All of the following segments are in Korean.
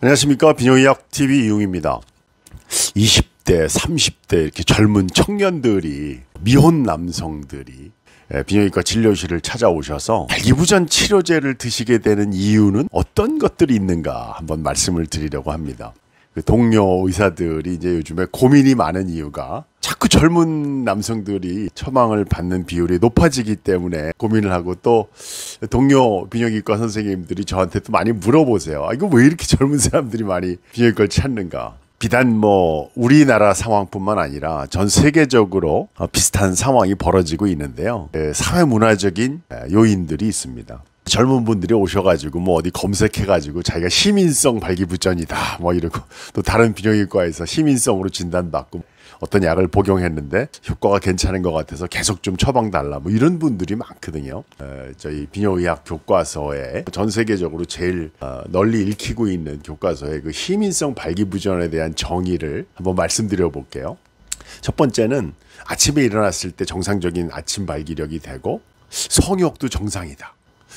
안녕하십니까. 비뇨의학TV 이용입니다. 20대, 30대 이렇게 젊은 청년들이, 미혼 남성들이 비뇨기과 진료실을 찾아오셔서 발기부전 치료제를 드시게 되는 이유는 어떤 것들이 있는가 한번 말씀을 드리려고 합니다. 그 동료 의사들이 이제 요즘에 고민이 많은 이유가 자꾸 젊은 남성들이 처방을 받는 비율이 높아지기 때문에 고민을 하고, 또 동료 비뇨기과 선생님들이 저한테 또 많이 물어보세요. 이거 왜 이렇게 젊은 사람들이 많이 비뇨기과를 찾는가? 비단 우리나라 상황뿐만 아니라 전 세계적으로 비슷한 상황이 벌어지고 있는데요. 사회 문화적인 요인들이 있습니다. 젊은 분들이 오셔가지고 어디 검색해가지고 자기가 시민성 발기부전이다 이러고, 또 다른 비뇨기과에서 시민성으로 진단받고 어떤 약을 복용했는데 효과가 괜찮은 것 같아서 계속 좀 처방달라 이런 분들이 많거든요. 저희 비뇨의학 교과서에 전 세계적으로 제일 널리 읽히고 있는 교과서에 그 시민성 발기부전에 대한 정의를 한번 말씀드려 볼게요. 첫 번째는 아침에 일어났을 때 정상적인 아침 발기력이 되고 성욕도 정상이다.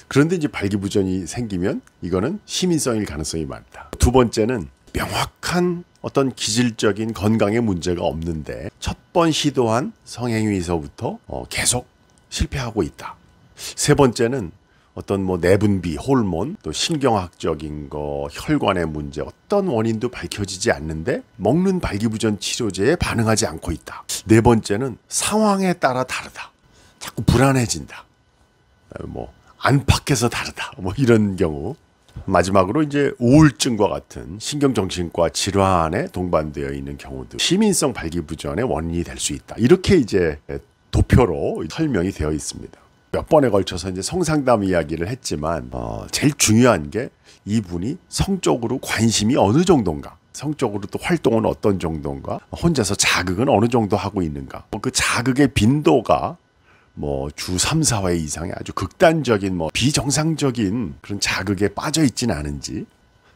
그런데 이제 발기부전이 생기면 이거는 시민성일 가능성이 많다. 두 번째는 명확한 어떤 기질적인 건강에 문제가 없는데 첫 번 시도한 성행위에서부터 계속 실패하고 있다. 세 번째는 어떤 내분비, 호르몬, 또 신경학적인 거, 혈관의 문제, 어떤 원인도 밝혀지지 않는데 먹는 발기부전 치료제에 반응하지 않고 있다. 네 번째는 상황에 따라 다르다. 자꾸 불안해진다. 안팎에서 다르다. 이런 경우. 마지막으로 이제 우울증과 같은 신경정신과 질환에 동반되어 있는 경우도 시민성 발기부전의 원인이 될 수 있다. 이렇게 이제 도표로 설명이 되어 있습니다. 몇 번에 걸쳐서 이제 성상담 이야기를 했지만 제일 중요한 게 이분이 성적으로 관심이 어느 정도인가, 성적으로 또 활동은 어떤 정도인가, 혼자서 자극은 어느 정도 하고 있는가, 그 자극의 빈도가 주 3, 4회 이상의 아주 극단적인 비정상적인 그런 자극에 빠져 있지는 않은지.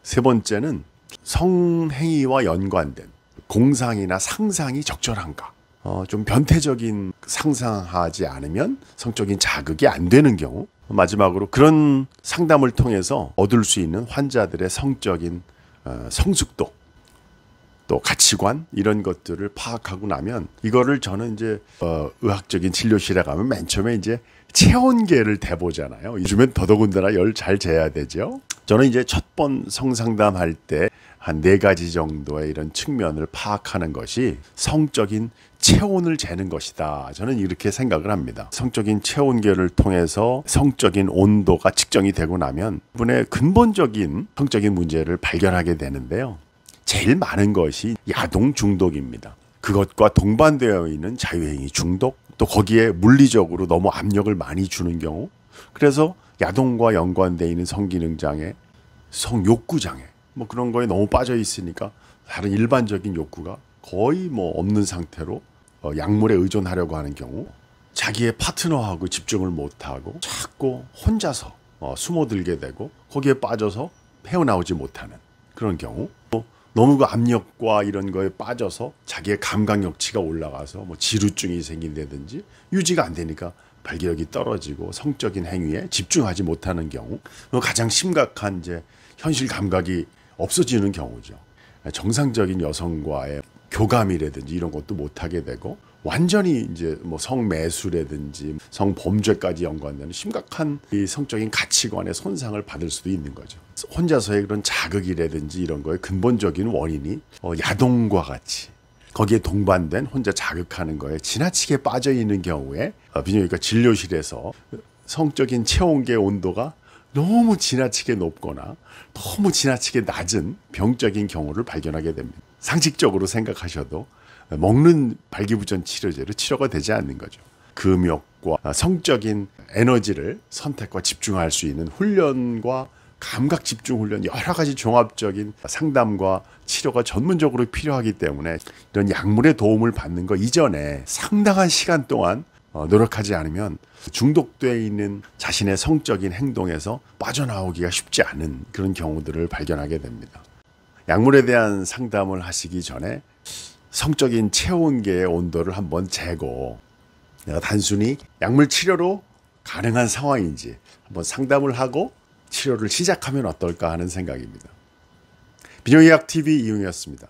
세 번째는 성행위와 연관된 공상이나 상상이 적절한가. 좀 변태적인 상상하지 않으면 성적인 자극이 안 되는 경우. 마지막으로 그런 상담을 통해서 얻을 수 있는 환자들의 성적인 성숙도, 또 가치관, 이런 것들을 파악하고 나면 이거를 저는 이제 의학적인 진료실에 가면 맨 처음에 이제 체온계를 대보잖아요. 요즘엔 더더군다나 열 잘 재야 되죠. 저는 이제 첫 번 성상담할 때 한 4가지 정도의 이런 측면을 파악하는 것이 성적인 체온을 재는 것이다. 저는 이렇게 생각을 합니다. 성적인 체온계를 통해서 성적인 온도가 측정이 되고 나면 분의 근본적인 성적인 문제를 발견하게 되는데요. 제일 많은 것이 야동 중독입니다. 그것과 동반되어 있는 자유행위 중독, 또 거기에 물리적으로 너무 압력을 많이 주는 경우, 그래서 야동과 연관되어 있는 성기능장애, 성욕구장애 그런 거에 너무 빠져 있으니까 다른 일반적인 욕구가 거의 없는 상태로 약물에 의존하려고 하는 경우, 자기의 파트너하고 집중을 못하고 자꾸 혼자서 숨어들게 되고 거기에 빠져서 헤어나오지 못하는 그런 경우, 너무 그 압력과 이런 거에 빠져서 자기의 감각력치가 올라가서 지루증이 생긴다든지 유지가 안 되니까 발기력이 떨어지고 성적인 행위에 집중하지 못하는 경우, 가장 심각한 이제 현실 감각이 없어지는 경우죠. 정상적인 여성과의 교감이라든지 이런 것도 못하게 되고, 완전히 이제 성매수라든지 성범죄까지 연관되는 심각한 이 성적인 가치관의 손상을 받을 수도 있는 거죠. 혼자서의 그런 자극이라든지 이런 거의 근본적인 원인이 야동과 같이 거기에 동반된 혼자 자극하는 거에 지나치게 빠져 있는 경우에 비뇨기과 진료실에서 성적인 체온계 온도가 너무 지나치게 높거나 너무 지나치게 낮은 병적인 경우를 발견하게 됩니다. 상식적으로 생각하셔도 먹는 발기부전 치료제로 치료가 되지 않는 거죠. 금욕과 성적인 에너지를 선택과 집중할 수 있는 훈련과 감각 집중 훈련, 여러 가지 종합적인 상담과 치료가 전문적으로 필요하기 때문에 이런 약물의 도움을 받는 거 이전에 상당한 시간 동안 노력하지 않으면 중독되어 있는 자신의 성적인 행동에서 빠져나오기가 쉽지 않은 그런 경우들을 발견하게 됩니다. 약물에 대한 상담을 하시기 전에 성적인 체온계의 온도를 한번 재고, 내가 단순히 약물 치료로 가능한 상황인지 한번 상담을 하고 치료를 시작하면 어떨까 하는 생각입니다. 비뇨의학 TV 이용이었습니다.